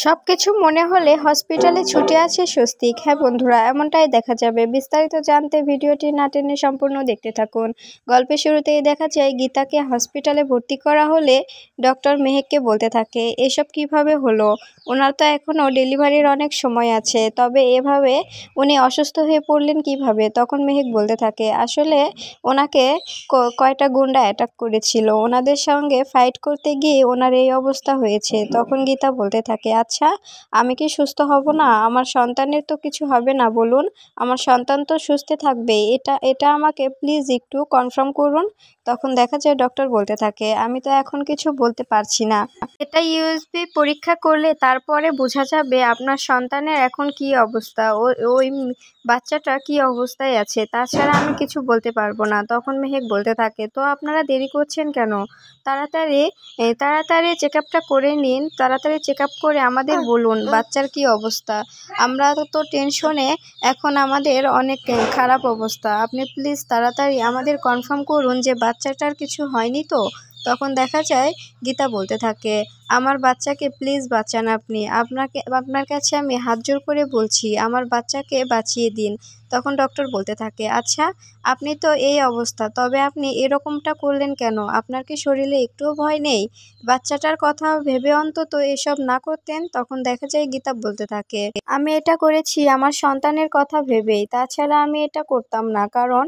সবকিছু মনে হলে হসপিটালে ছুটে আছে স্বস্তিক। হ্যাঁ বন্ধুরা, এমনটাই দেখা যাবে। বিস্তারিত জানতে ভিডিওটি না টেনে সম্পূর্ণ দেখতে থাকুন। গল্পের শুরুতেই দেখা যায় গীতাকে হসপিটালে ভর্তি করা হলে ডক্টর মেহেককে বলতে থাকে, এসব কিভাবে হলো? ওনার তো এখনও ডেলিভারির অনেক সময় আছে, তবে এভাবে উনি অসুস্থ হয়ে পড়লেন কিভাবে? তখন মেহেক বলতে থাকে, আসলে ওনাকে কয়টা গুন্ডা অ্যাটাক করেছিল, ওনাদের সঙ্গে ফাইট করতে গিয়ে ওনার এই অবস্থা হয়েছে। তখন গীতা বলতে থাকে, আচ্ছা আমি কি সুস্থ হব না? আমার সন্তানের তো কিছু হবে না বলুন? আমার সন্তান তো সুস্থ থাকবে, এটা এটা আমাকে প্লিজ একটু কনফার্ম করুন। তখন দেখা যায় ডক্টর বলতে থাকে, আমি তো এখন কিছু বলতে পারছি না। এটা ইউএসবি পরীক্ষা করলে তারপরে বোঝা যাবে আপনার সন্তানের এখন কি অবস্থা, ওই বাচ্চাটা কি অবস্থায় আছে। তাছাড়া আমি কিছু বলতে পারবো না। তখন মেহেক বলতে থাকে, তো আপনারা দেরি করছেন কেন? তাড়াতাড়ি তাড়াতাড়ি চেক আপটা করে নিন। তাড়াতাড়ি চেক আপ করে আমাদের বলুন বাচ্চার কি অবস্থা। আমরা তো টেনশনে এখন আমাদের অনেক খারাপ অবস্থা। আপনি প্লিজ তাড়াতাড়ি আমাদের কনফার্ম করুন যে বাচ্চাটার কিছু হয়নি তো। তখন দেখা যায় গীতা বলতে থাকে, আমার বাচ্চাকে প্লিজ বাঁচান আপনি। আপনার কাছে আমি হাত জোর করে বলছি, আমার বাচ্চাকে বাঁচিয়ে দিন। তখন ডক্টর বলতে থাকে, আচ্ছা আপনি তো এই অবস্থা, তবে আপনি এরকমটা করলেন কেন? আপনার কি শরীরে একটুও ভয় নেই? বাচ্চাটার কথা ভেবে অন্তত এসব না করতেন। তখন দেখা যায় গীতা বলতে থাকে, আমি এটা করেছি আমার সন্তানের কথা ভেবেই, তাছাড়া আমি এটা করতাম না। কারণ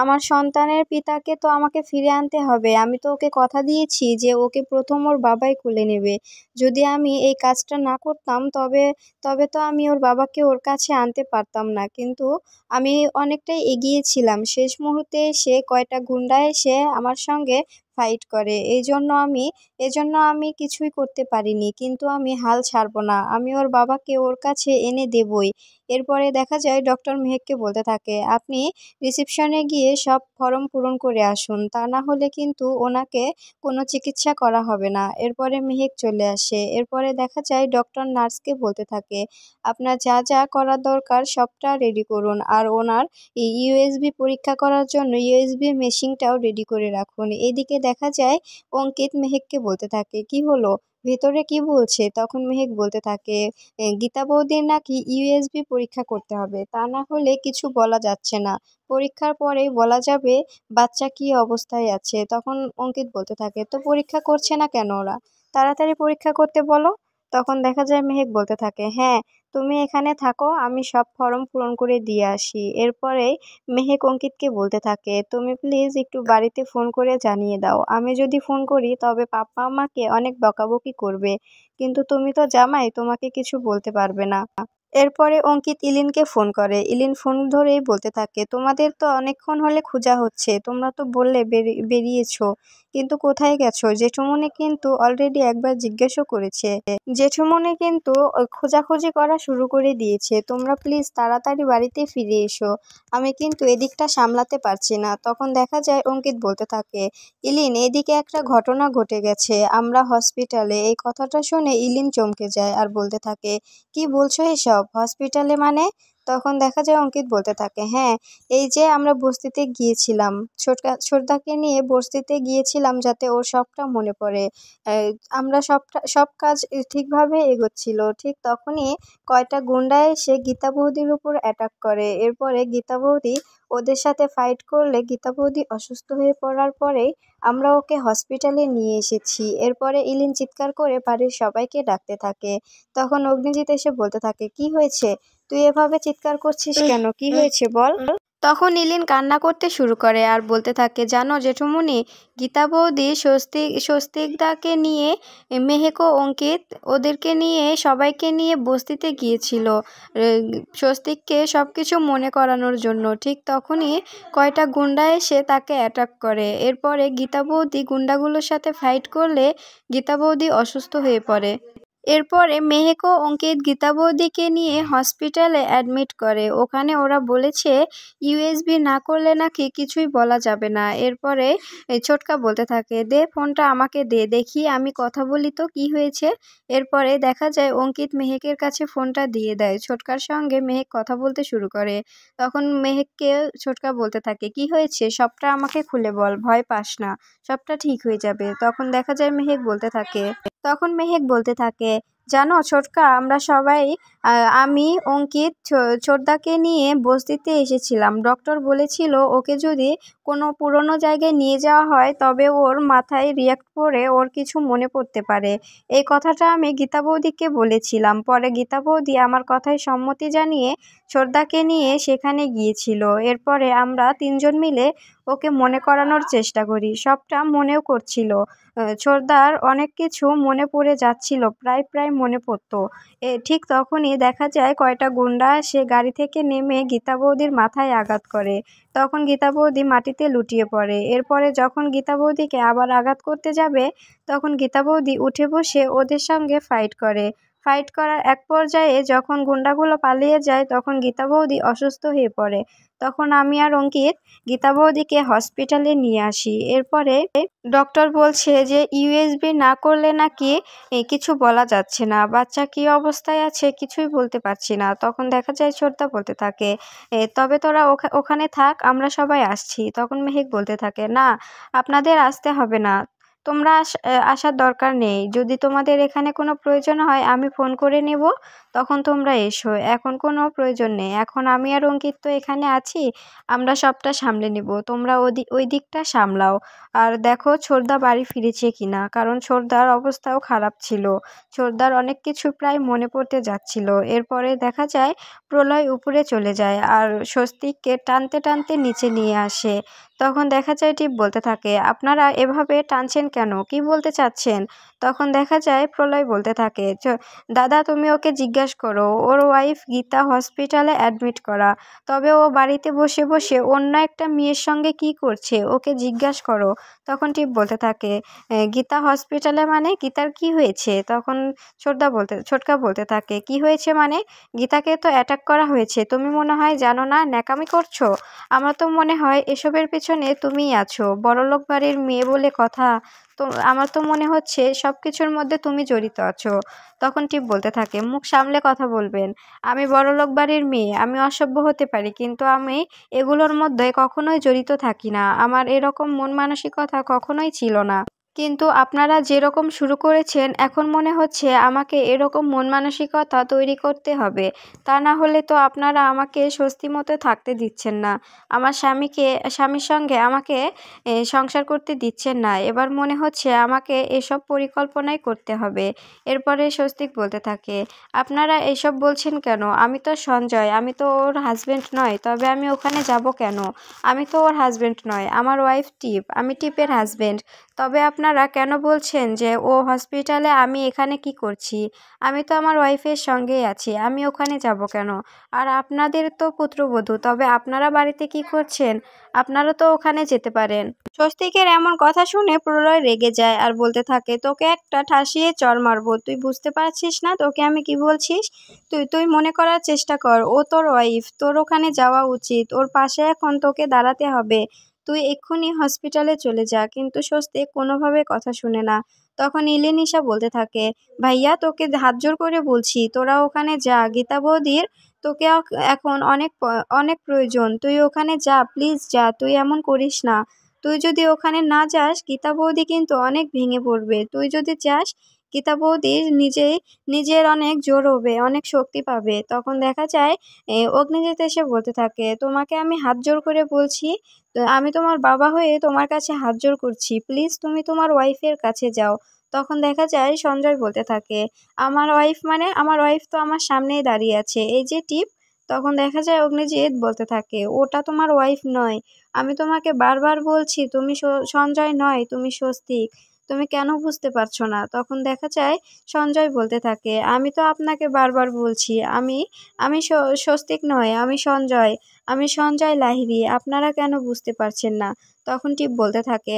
আমার সন্তানের পিতাকে তো আমাকে ফিরে আনতে হবে। আমি তো ওকে কথা দিয়েছি যে ওকে প্রথম ওর বাবাই কোলে নেবে। যদি আমি এই কাজটা না করতাম তবে তবে তো আমি ওর বাবাকে ওর কাছে আনতে পারতাম না। কিন্তু আমি অনেকটাই এগিয়েছিলাম। শেষ মুহূর্তে এসে কয়টা গুন্ডা এসে আমার সঙ্গে ফাইট করে। এজন্য আমি কিছুই করতে পারিনি। কিন্তু আমি হাল ছাড়বো না। আমি ওর বাবাকে ওর কাছে এনে দেবই। এরপরে দেখা যায় ডক্টর মেহেককে বলতে থাকে, আপনি রিসেপশনে গিয়ে সব ফর্ম পূরণ করে আসুন। তা না হলে কিন্তু ওনাকে কোনো চিকিৎসা করা হবে না। এরপরে মেহেক চলে আসে। এরপরে দেখা যায় ডক্টর নার্সকে বলতে থাকে, আপনার যা যা করা দরকার সবটা রেডি করুন। আর ওনার ইউএসবি পরীক্ষা করার জন্য ইউএসবি মেশিনটাও রেডি করে রাখুন। এদিকে দেখা যায় অঙ্কিত মেহেককে বলতে থাকে, কি হলো, ভেতরে কি বলছে? তখন মেহেক বলতে থাকে, গীতা বৌদির নাকি ইউএসবি পরীক্ষা করতে হবে, তা না হলে কিছু বলা যাচ্ছে না। পরীক্ষার পরেই বলা যাবে বাচ্চা কি অবস্থায় আছে। তখন অঙ্কিত বলতে থাকে, তো পরীক্ষা করছে না কেন ওরা? তাড়াতাড়ি পরীক্ষা করতে বলো। তখন দেখা যায় মেহেক বলতে থাকে, হ্যাঁ তুমি এখানে থাকো, আমি সব ফর্ম পূরণ করে দিয়ে আসি। এরপরে মেহেক অঙ্কিতকে বলতে থাকে, তুমি প্লিজ একটু বাড়িতে ফোন করে জানিয়ে দাও। আমি যদি ফোন করি তবে পাপ্পা আমাকে অনেক বকাবকি করবে, কিন্তু তুমি তো জামাই, তোমাকে কিছু বলতে পারবে না। এরপরে অঙ্কিত ইলিনকে ফোন করে। ইলিন ফোন ধরেই বলতে থাকে, তোমাদের তো অনেকক্ষণ হলে খোঁজা হচ্ছে, তোমরা তো বললে বেরিয়েছো, কিন্তু কোথায় গেছো? জেঠুমনি কিন্তু অলরেডি একবার জিজ্ঞেসও করেছে। জেঠুমনি কিন্তু খোঁজাখুঁজি করা শুরু করে দিয়েছে। তোমরা প্লিজ তাড়াতাড়ি বাড়িতে ফিরে এসো, আমি কিন্তু এদিকটা সামলাতে পারছি না। তখন দেখা যায় অঙ্কিত বলতে থাকে, ইলিন এদিকে একটা ঘটনা ঘটে গেছে, আমরা হসপিটালে। এই কথাটা শুনে ইলিন চমকে যায় আর বলতে থাকে, কি বলছো এসব? হসপিটালে মানে? তখন দেখা যায় অঙ্কিত বলতে থাকে, হ্যাঁ এই যে আমরা বস্তিতে গিয়েছিলাম, ছোটদাকে নিয়ে বস্তিতে গিয়েছিলাম যাতে ওর সবটা মনে পড়ে। আমরা সব কাজ ঠিকভাবে এগোচ্ছিল, ঠিক তখনই কয়টা গুন্ডা এসে গীতা বৌদির উপর অ্যাটাক করে। এরপরে গীতা বৌদি ওদের সাথে ফাইট করলে গীতা বৌদি অসুস্থ হয়ে পড়ার পরেই আমরা ওকে হসপিটালে নিয়ে এসেছি। এরপরে ইলিন চিৎকার করে বাড়ির সবাইকে ডাকতে থাকে। তখন অগ্নিজিৎ এসে বলতে থাকে, কি হয়েছে? তুই এভাবে চিৎকার করছিস কেন? কি হয়েছে বল? তখন ইলিন কান্না করতে শুরু করে আর বলতে থাকে, জানো জেঠুমনি, গীতা বৌদি স্বস্তিকদাকে নিয়ে মেহেক ও অঙ্কিত ওদেরকে নিয়ে সবাইকে নিয়ে বস্তিতে গিয়েছিল স্বস্তিককে সবকিছু মনে করানোর জন্য। ঠিক তখনই কয়টা গুন্ডা এসে তাকে অ্যাটাক করে। এরপরে গীতা বৌদি গুন্ডাগুলোর সাথে ফাইট করলে গীতা বৌদি অসুস্থ হয়ে পড়ে। এরপরে মেহেক ও অঙ্কিত গীতা বৌদিকে নিয়ে হসপিটালে অ্যাডমিট করে। ওখানে ওরা বলেছে ইউএসবি না করলে নাকি কিছুই বলা যাবে না। এরপরে ছোটকা বলতে থাকে, দে ফোনটা আমাকে দে, দেখি আমি কথা বলি তো কি হয়েছে। এরপরে দেখা যায় অঙ্কিত মেহেকের কাছে ফোনটা দিয়ে দেয়। ছোটকার সঙ্গে মেহেক কথা বলতে শুরু করে। তখন মেহেককে ছোটকা বলতে থাকে, কি হয়েছে সবটা আমাকে খুলে বল, ভয় পাস না, সবটা ঠিক হয়ে যাবে। তখন মেহেক বলতে থাকে, জানো ছোটকা, আমরা সবাই আমি, অঙ্কিত, ছোটদাকে নিয়ে বস্তিতে এসেছিলাম। ডক্টর বলেছিল ওকে যদি কোনো পুরনো জায়গায় নিয়ে যাওয়া হয় তবে ওর মাথায় রিয়াক্ট করে ওর কিছু মনে পড়তে পারে। এই কথাটা আমি গীতা বৌদিকে বলেছিলাম। পরে গীতা বৌদি আমার কথায় সম্মতি জানিয়ে ছোটদাকে নিয়ে সেখানে গিয়েছিল। এরপরে আমরা তিনজন মিলে ওকে মনে করানোর চেষ্টা করি। সবটা মনেও করছিল। ছোটদার অনেক কিছু মনে পড়ে যাচ্ছিল, প্রায় প্রায় মনে পড়তো। ঠিক তখনই দেখা যায় কয়টা গুন্ডা এসে গাড়ি থেকে নেমে গীতা বৌদির মাথায় আঘাত করে। তখন গীতা বৌদি মাটিতে লুটিয়ে পড়ে। এরপরে যখন গীতা বৌদিকে আবার আঘাত করতে যাবে তখন গীতা বৌদি উঠে বসে ওদের সঙ্গে ফাইট করে। ফাইট করার এক পর্যায়ে যখন গুন্ডাগুলো পালিয়ে যায় তখন গীতা বৌদি অসুস্থ হয়ে পড়ে। তখন আমি আর অঙ্কিত গীতা বৌদিকে হসপিটালে নিয়ে আসি। এরপরে ডক্টর বলছে যে ইউএসবি না করলে নাকি কিছু বলা যাচ্ছে না, বাচ্চা কী অবস্থায় আছে কিছুই বলতে পারছি না। তখন দেখা যায় ছোটদা বলতে থাকে, তবে তোরা ওখানে থাক, আমরা সবাই আসছি। তখন মেহেক বলতে থাকে, না আপনাদের আসতে হবে না, তোমরা আসার দরকার নেই। যদি তোমাদের এখানে কোনো প্রয়োজন হয় আমি ফোন করে নেব, তখন তোমরা এসো। এখন কোনো প্রয়োজন নেই, এখন আমি আর অঙ্কিত তো এখানে আছি, আমরা সবটা সামলে নেব, তোমরা ওই দিকটা সামলাও। আর দেখো ছোটদা বাড়ি ফিরেছে কিনা, কারণ ছোটদার অবস্থাও খারাপ ছিল। ছোটদার অনেক কিছু প্রায় মনে পড়তে যাচ্ছিল। এরপরে দেখা যায় প্রলয় উপরে চলে যায় আর স্বস্তিককে টানতে টানতে নিচে নিয়ে আসে। তখন দেখা যায় টিপ বলতে থাকে, আপনারা এভাবে টানছেন কেন, কি বলতে চাচ্ছেন? তখন দেখা যায় প্রলয় বলতে থাকে, দাদা তুমি ওকে জিজ্ঞাসা করো, ওর ওয়াইফ গীতা হসপিটালে অ্যাডমিট করা, তবে ও বাড়িতে বসে বসে অন্য একটা মেয়ের সঙ্গে কি করছে ওকে জিজ্ঞাসা করো। তখন টিপ বলতে থাকে, গীতা হসপিটালে মানে গীতার কি হয়েছে? তখন ছোটকা বলতে থাকে, কি হয়েছে মানে গীতাকে তো অ্যাটাক করা হয়েছে, তুমি মনে হয় জানো না, ন্যাকামি করছো। আমার তো মনে হয় এসবের পেছনে তুমিই আছো, বড়লোক বাড়ির মেয়ে বলে কথা, তো আমার তো মনে হচ্ছে সব কিছুর মধ্যে তুমি জড়িত আছো। তখন টিপ বলতে থাকে, মুখ সামলে কথা বলবেন, আমি বড়লোক বাড়ির মেয়ে, আমি অসভ্য হতে পারি কিন্তু আমি এগুলোর মধ্যে কখনোই জড়িত থাকি না, আমার এরকম মন মানসিকতা কখনোই ছিল না। কিন্তু আপনারা যেরকম শুরু করেছেন এখন মনে হচ্ছে আমাকে এরকম মন মানসিকতা তৈরি করতে হবে, তা না হলে তো আপনারা আমাকে স্বস্তি মতো থাকতে দিচ্ছেন না, আমার স্বামীর সঙ্গে আমাকে সংসার করতে দিচ্ছেন না। এবার মনে হচ্ছে আমাকে এসব পরিকল্পনাই করতে হবে। এরপরে স্বস্তিক বলতে থাকে, আপনারা এসব বলছেন কেন? আমি তো সঞ্জয়, আমি তো ওর হাজব্যান্ড নয়, তবে আমি ওখানে যাব কেন? আমি তো ওর হাজব্যান্ড নয়, আমার ওয়াইফ টিপ, আমি টিপের হাজব্যান্ড। তবে আপনারা কেন বলছেন যে ও হসপিটালে, আমি এখানে কি করছি? আমি তো আমার ওয়াইফের সঙ্গেই আছি, আমি ওখানে যাব কেন? আর আপনাদের তো পুত্রবধূ, তবে আপনারা বাড়িতে কি করছেন? আপনারা তো ওখানে যেতে পারেন। স্বস্তিকের এমন কথা শুনে প্রলয় রেগে যায় আর বলতে থাকে, তোকে একটা ঠাসিয়ে চড় মারবো, তুই বুঝতে পারছিস না তোকে আমি কি বলছিস? তুই মনে করার চেষ্টা কর, ও তোর ওয়াইফ, তোর ওখানে যাওয়া উচিত, ওর পাশে এখন তোকে দাঁড়াতে হবে। তুই এক্ষুনি হসপিটালে চলে যা। কিন্তু স্বস্তিক কোনোভাবে কথা শুনে না। তখন ইলিনিশা বলতে থাকে, ভাইয়া তোকে হাত জোর করে বলছি তোরা ওখানে যা, গীতা বৌদির তোকে এখন অনেক প্রয়োজন, তুই ওখানে যা, প্লিজ যা, তুই এমন করিস না। তুই যদি ওখানে না যাস গীতা বৌদি কিন্তু অনেক ভেঙে পড়বে, তুই যদি যাস গীতা বৌদির নিজের অনেক জোর হবে, অনেক শক্তি পাবে। তখন দেখা যায় অগ্নিজিৎ এসে বলতে থাকে, তোমাকে আমি হাত জোর করে বলছি, আমি তোমার বাবা হয়ে তোমার কাছে হাত জোর করছি, প্লিজ তুমি তোমার ওয়াইফের কাছে যাও। তখন দেখা যায় সঞ্জয় বলতে থাকে, আমার ওয়াইফ মানে? আমার ওয়াইফ তো আমার সামনেই দাঁড়িয়ে আছে, এই যে টিপ। তখন দেখা যায় অগ্নিজিৎ বলতে থাকে, ওটা তোমার ওয়াইফ নয়, আমি তোমাকে বারবার বলছি তুমি সঞ্জয় নয়, তুমি স্বস্তিক, তুমি কেন বুঝতে পারছো না? তখন দেখা যায় সঞ্জয় বলতে থাকে, আমি তো আপনাকে বারবার বলছি আমি আমি স্বস্তিক নয়, আমি সঞ্জয় লাহিড়ী, আপনারা কেন বুঝতে পারছেন না? তখন টিপ বলতে থাকে,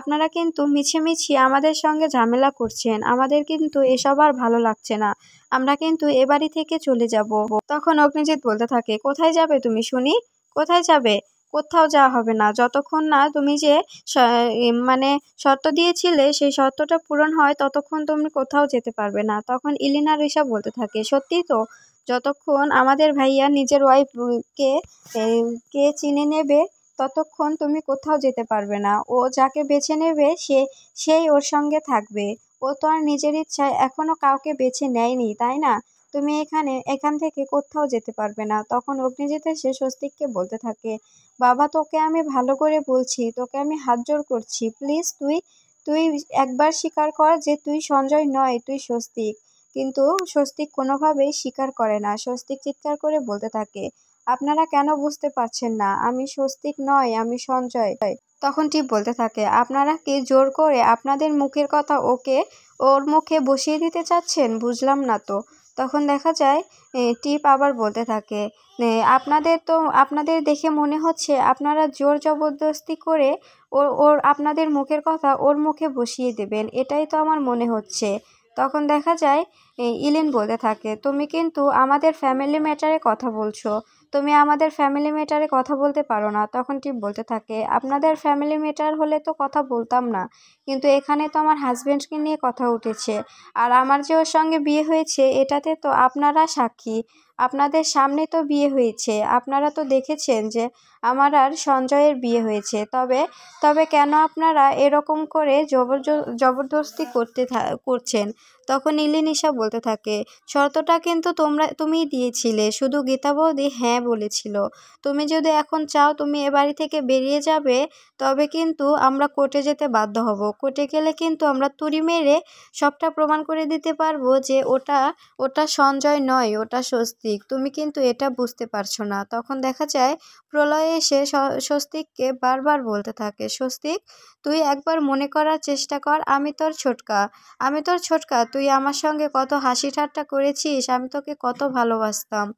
আপনারা কিন্তু মিছিমিছি আমাদের সঙ্গে ঝামেলা করছেন, আমাদের কিন্তু এসব আর ভালো লাগছে না, আমরা কিন্তু এ বাড়ি থেকে চলে যাব। তখন অগ্নিজিৎ বলতে থাকে, কোথায় যাবে তুমি শুনি, কোথায় যাবে? কোথাও যাওয়া হবে না যতক্ষণ না তুমি যে মানে শর্ত দিয়েছিলে সেই শর্তটা পূরণ হয়, ততক্ষণ তুমি কোথাও যেতে পারবে না। তখন ইলিনা ঋষা বলতে থাকে, সত্যি তো, যতক্ষণ আমাদের ভাইয়া নিজের ওয়াইফ কে চিনে নেবে ততক্ষণ তুমি কোথাও যেতে পারবে না, ও যাকে বেছে নেবে সেই ওর সঙ্গে থাকবে, ও তো আর নিজের ইচ্ছায় এখনো কাউকে বেছে নেয়নি, তাই না? তুমি এখান থেকে কোথাও যেতে পারবে না। তখন অগ্নিজিৎ এসে স্বস্তিককে বলতে থাকে, বাবা তোকে আমি ভালো করে বলছি, তোকে আমি হাত জোড় করছি, প্লিজ তুই তুই একবার স্বীকার কর যে তুই সঞ্জয় নয়, তুই স্বস্তিক। কিন্তু স্বস্তিক কোনোভাবেই স্বীকার করে না। স্বস্তিক চিৎকার করে বলতে থাকে, আপনারা কেন বুঝতে পারছেন না? আমি স্বস্তিক নয়, আমি সঞ্জয়। তখন টিপ বলতে থাকে, আপনারা কি জোর করে আপনাদের মুখের কথা ওর মুখে বসিয়ে দিতে চাচ্ছেন? বুঝলাম না তো। তখন দেখা যায় টিপ আবার বলতে থাকে, আপনাদের দেখে মনে হচ্ছে আপনারা জোর জবরদস্তি করে ওর আপনাদের মুখের কথা ওর মুখে বসিয়ে দেবেন, এটাই তো আমার মনে হচ্ছে। তখন দেখা যায় ইলিন বলতে থাকে, তুমি কিন্তু আমাদের ফ্যামিলি ম্যাটারে কথা বলছো, তুমি আমাদের ফ্যামিলি ম্যাটারে কথা বলতে পারো না। তখন টিপ বলতে থাকে, আপনাদের ফ্যামিলি ম্যাটার হলে তো কথা বলতাম না, কিন্তু এখানে তো আমার হাজবেন্ডকে নিয়ে কথা উঠেছে, আর আমার যে ওর সঙ্গে বিয়ে হয়েছে এটাতে তো আপনারা সাক্ষী, আপনাদের সামনে তো বিয়ে হয়েছে, আপনারা তো দেখেছেন যে আমার আর সঞ্জয়ের বিয়ে হয়েছে। তবে তবে কেন আপনারা এরকম করে জবরদস্তি করছেন? তখন ইলিনিশা বলতে থাকে, শর্তটা কিন্তু তুমিই দিয়েছিলে, শুধু গীতা বৌদি হ্যাঁ বলেছিল। তুমি যদি এখন চাও তুমি এ বাড়ি থেকে বেরিয়ে যাবে, তবে কিন্তু আমরা কোর্টে যেতে বাধ্য হব। কোর্টে গেলে কিন্তু আমরা তুড়ি মেরে সবটা প্রমাণ করে দিতে পারবো যে ওটা সঞ্জয় নয়, ওটা স্বস্তিক। তুমি কিন্তু এটা বুঝতে পারছো না। তখন দেখা যায় প্রলয় এসে স্বস্তিককে বারবার বলতে থাকে, স্বস্তিক তুই একবার মনে করার চেষ্টা কর, আমি তোর ছোটকা, তুই আমার সঙ্গে কত হাসি ঠাট্টা করেছিস, আমি তোকে কত ভালোবাসতাম।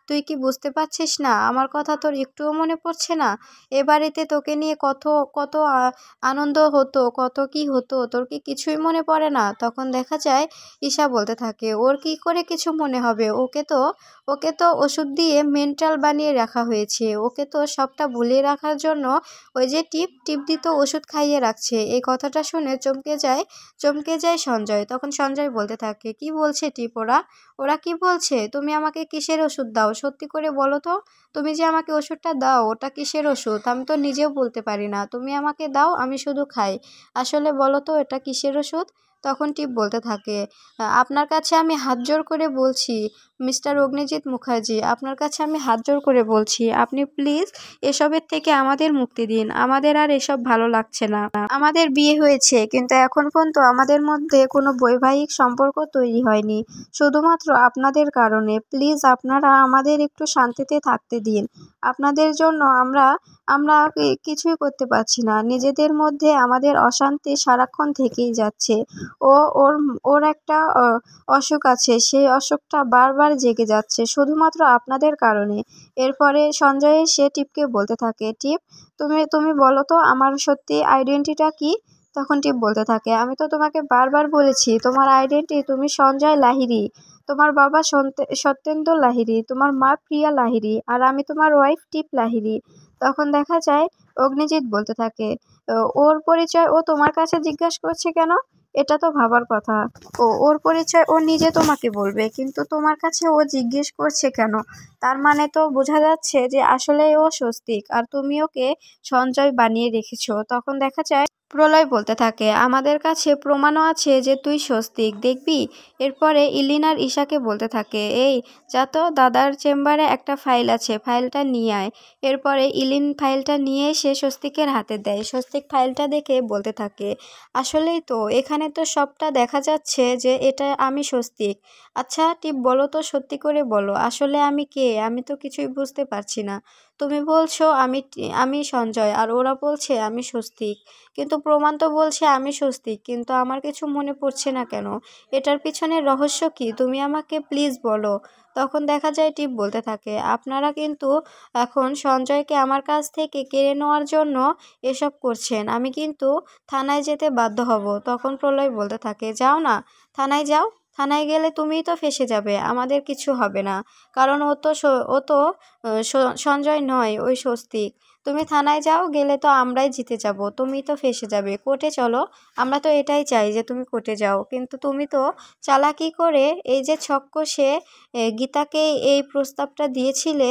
তুই কি বুঝতে পারছিস না? আমার কথা তোর একটুও মনে পড়ছে না? এ বাড়িতে তোকে নিয়ে কত কত আনন্দ হতো, কত কি হতো, তোর কি কিছুই মনে পড়ে না? তখন দেখা যায় ঈশা বলতে থাকে, ওর কি করে কিছু মনে হবে? ওকে তো ওষুধ দিয়ে মেন্টাল বানিয়ে রাখা হয়েছে, ওকে তো সবটা ভুলিয়ে রাখার জন্য ওই যে টিপ দিত ওষুধ খাইয়ে রাখছে। এই কথাটা শুনে চমকে যায় সঞ্জয়। তখন সঞ্জয় বলতে থাকে, কি বলছে টিপ? ওরা কি বলছে? তুমি আমাকে কিসের ওষুধ দাও? সত্যি করে বলো তো, তুমি যে আমাকে ওষুধটা দাও ওটা কিসের ওষুধ? আমি তো নিজেও বলতে পারি না, তুমি আমাকে দাও, আমি শুধু খাই। আসলে বলো তো এটা কিসের ওষুধ? তখন টিপ বলতে থাকে, আপনার কাছে আমি হাত জোড় করে বলছি মিস্টার অগ্নিজিৎ মুখার্জি, আপনার কাছে আমি হাত জোড় করে বলছি, আপনি প্লিজ এসবের থেকে আমাদের মুক্তি দিন। আমাদের আর এসব ভালো লাগছে না। আমাদের বিয়ে হয়েছে, কিন্তু এখন পর্যন্ত আমাদের মধ্যে কোনো বৈবাহিক সম্পর্ক তৈরি হয়নি, শুধুমাত্র আপনাদের কারণে। প্লিজ আপনারা আমাদের একটু শান্তিতে থাকতে দিন। আপনাদের জন্য আমরা আমরা কিছুই করতে পারছি না। নিজেদের মধ্যে আমাদের অশান্তি সারাক্ষণ থেকেই যাচ্ছে। ও ওর ওর একটা অসুখ আছে, সেই অসুখটা বারবার জেগে যাচ্ছে শুধুমাত্র আপনাদের কারণে। এরপরে সঞ্জয় এসে টিপকে বলতে থাকে, টিপ তুমি বলো তো আমার সত্যি আইডেন্টিটা কি? তখন টিপ বলতে থাকে, আমি তো তোমাকে বারবার বলেছি তোমার আইডেন্টি তুমি সঞ্জয় লাহিড়ী, তোমার বাবা সত্যেন্দ্র লাহিড়ী, তোমার মা প্রিয়া লাহিড়ী, আর আমি তোমার ওয়াইফ টিপ লাহিড়ী। তখন দেখা যায় অগ্নিজিৎ বলতে থাকে, ওর পরিচয় ও তোমার কাছে জিজ্ঞাসা করছে কেন? এটা তো ভাবার কথা। ওর পরিচয় ও নিজে তোমাকে বলবে, কিন্তু তোমার কাছে ও জিজ্ঞেস করছে কেন? তার মানে তো বোঝা যাচ্ছে যে আসলে ও স্বস্তিক, আর তুমি ওকে সঞ্জয় বানিয়ে রেখেছো। তখন দেখা যায় প্রলয় বলতে থাকে, আমাদের কাছে প্রমাণও আছে যে তুই স্বস্তিক, দেখবি। এরপরে ইলিন আর ঈশাকে বলতে থাকে, এই যা তো দাদার চেম্বারে একটা ফাইল আছে, ফাইলটা নিয়ে আয়। এরপরে ইলিন ফাইলটা নিয়ে এসে স্বস্তিকের হাতে দেয়। স্বস্তিক ফাইলটা দেখে বলতে থাকে, আসলেই তো এখানে তো সবটা দেখা যাচ্ছে যে এটা আমি স্বস্তিক। আচ্ছা টিপ বলো তো, সত্যি করে বলো, আসলে আমি কে? আমি তো কিছুই বুঝতে পারছি না। তুমি বলছো আমি সঞ্জয়, আর ওরা বলছে আমি স্বস্তিক, কিন্তু প্রমাণ তো বলছে আমি স্বস্তিক, কিন্তু আমার কিছু মনে পড়ছে না কেন? এটার পিছনের রহস্য কি? তুমি আমাকে প্লিজ বলো। তখন দেখা যায় টিপ বলতে থাকে, আপনারা কিন্তু এখন সঞ্জয়কে আমার কাছ থেকে কেড়ে নেওয়ার জন্য এসব করছেন, আমি কিন্তু থানায় যেতে বাধ্য হব। তখন প্রলয় বলতে থাকে, যাও না, থানায় যাও, থানায় গেলে তুমিই তো ফেঁসে যাবে, আমাদের কিছু হবে না, কারণ ও তো সঞ্জয় নয়, ওই স্বস্তিক। তুমি থানায় যাও, গেলে তো আমরাই জিতে যাব, তুমি তো ফেঁসে যাবে। কোর্টে চলো, আমরা তো এটাই চাই যে তুমি কোর্টে যাও। কিন্তু তুমি তো চালাকি করে এই যে ছক কষে গীতাকে এই প্রস্তাবটা দিয়েছিলে,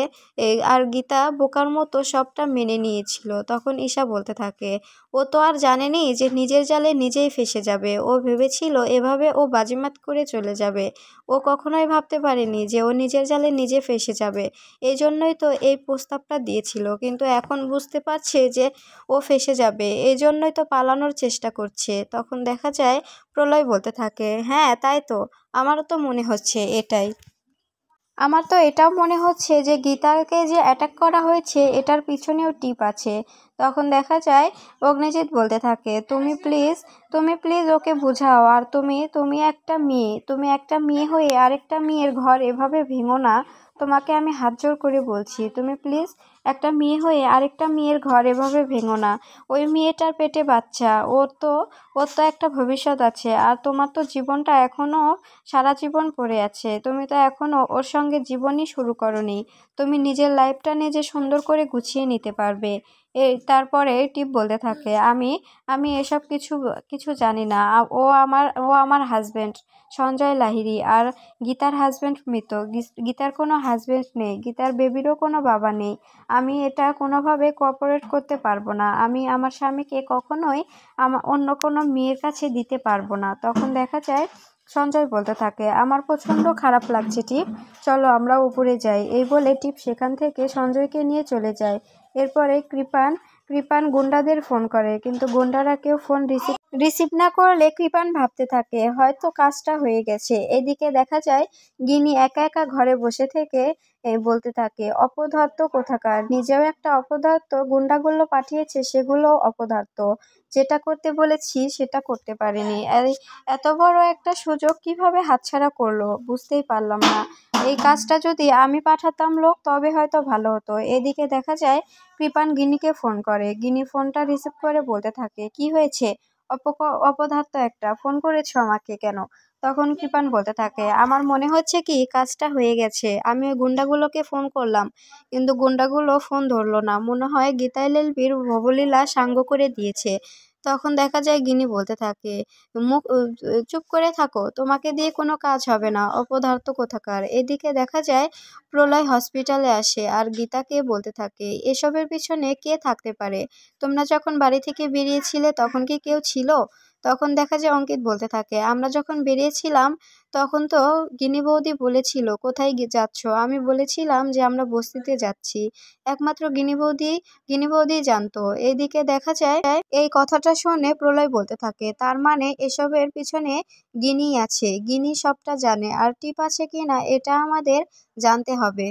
আর গীতা বোকার মতো সবটা মেনে নিয়েছিল। তখন ঈশা বলতে থাকে, ও তো আর জানেনি যে নিজের জালে নিজেই ফেঁসে যাবে। ও ভেবেছিল এভাবে ও বাজিমাত করে চলে যাবে। ও কখনোই ভাবতে পারেনি যে ও নিজের জালে নিজে ফেঁসে যাবে। এই জন্যই তো এই প্রস্তাবটা দিয়েছিল, কিন্তু এখন বুঝতে পারছে যে ও ফেঁসে যাবে, এই জন্যই তো পালানোর চেষ্টা করছে। তখন দেখা যায় প্রলয় বলতে থাকে, হ্যাঁ তাই তো, আমারও তো মনে হচ্ছে এটাই। আমার তো এটাও মনে হচ্ছে যে গীতাকে যে অ্যাটাক করা হয়েছে এটার পিছনেও টিপ আছে। তখন দেখা যায় অগ্নিজিৎ বলতে থাকে, তুমি প্লিজ ওকে বোঝাও। আর তুমি একটা মেয়ে হয়ে আরেকটা মেয়ের ঘর এভাবে ভেঙো না। তোমাকে আমি হাত জোড় করে বলছি, তুমি প্লিজ একটা মেয়ে হয়ে আরেকটা মেয়ের ঘর এভাবে ভেঙো না। ওই মেয়েটার পেটে বাচ্চা, ওর তো একটা ভবিষ্যৎ আছে। আর তোমার তো জীবনটা এখনও সারা জীবন পড়ে আছে। তুমি তো এখনও ওর সঙ্গে জীবনই শুরু করোনি। তুমি নিজের লাইফটা নিজে সুন্দর করে গুছিয়ে নিতে পারবে। তারপরে টিপ বলতে থাকে, আমি এসব কিছু কিছু জানি না। ও আমার হাজবেন্ড সঞ্জয় লাহিড়ী, আর গীতার হাজবেন্ড মৃত। গীতার কোনো হাজবেন্ড নেই, গীতার বেবিরও কোনো বাবা নেই। আমি এটা কোনোভাবে কোঅপারেট করতে পারবো না। আমি আমার স্বামীকে কখনোই অন্য কোনো মেয়ের কাছে দিতে পারবো না। তখন দেখা যায় সঞ্জয় বলতে থাকে, আমার প্রচণ্ড খারাপ লাগছে টিপ, চলো আমরা উপরে যাই। এই বলে টিপ সেখান থেকে সঞ্জয়কে নিয়ে চলে যায়। এরপরে কৃপান গুন্ডাদের ফোন করে, কিন্তু গুন্ডারা কেউ ফোন রিসিভ না করলে কৃপান ভাবতে থাকে হয়তো কাজটা হয়ে গেছে। এদিকে দেখা যায় গিনি একা একা ঘরে বসে থেকে বলতে থাকে, অপদার্থ কোথাকার, নিজেও একটা অপদার্থ, গুন্ডাগুলো পাঠিয়েছে সেগুলো অপদার্থ, যেটা করতে বলেছি সেটা করতে পারেনি। এত বড় একটা সুযোগ কিভাবে হাতছাড়া করলো বুঝতেই পারলাম না। এই কাজটা যদি আমি পাঠাতাম লোক তবে হয়তো ভালো হতো। এদিকে দেখা যায় কৃপান গিনিকে ফোন করে, গিনি ফোনটা রিসিভ করে বলতে থাকে, কি হয়েছে অপদার্থ একটা, ফোন করেছো আমাকে কেন? তখন কৃপান বলতে থাকে, আমার মনে হচ্ছে কি কাজটা হয়ে গেছে। আমি ওই গুন্ডাগুলোকে ফোন করলাম, কিন্তু গুন্ডাগুলো ফোন ধরলো না। মনে হয় গীতাই লেলবির ভবলীলা সাঙ্গ করে দিয়েছে। তখন দেখা যায় গিনি বলতে থাকে, চুপ করে থাকো, তোমাকে দিয়ে কোনো কাজ হবে না, অপদার্থ কোথাকার। এদিকে দেখা যায় প্রলয় হসপিটালে আসে আর গীতাকে বলতে থাকে, এসবের পিছনে কে থাকতে পারে? তোমরা যখন বাড়ি থেকে বেরিয়েছিলে তখন কি কেউ ছিল? তখন দেখা যায় অঙ্কিত বলতে থাকে, আমরা যখন বেরিয়েছিলাম তখন তো গিনি বৌদি বলেছিল কোথায় যাচ্ছ। আমি বলেছিলাম যে আমরা বস্তিতে যাচ্ছি। একমাত্র গিনি বৌদি জানতো। এইদিকে দেখা যায় এই কথাটা শুনে প্রলয় বলতে থাকে, তার মানে এসবের পিছনে গিনি আছে, গিনি সবটা জানে। আর টিপ আছে কিনা এটা আমাদের জানতে হবে।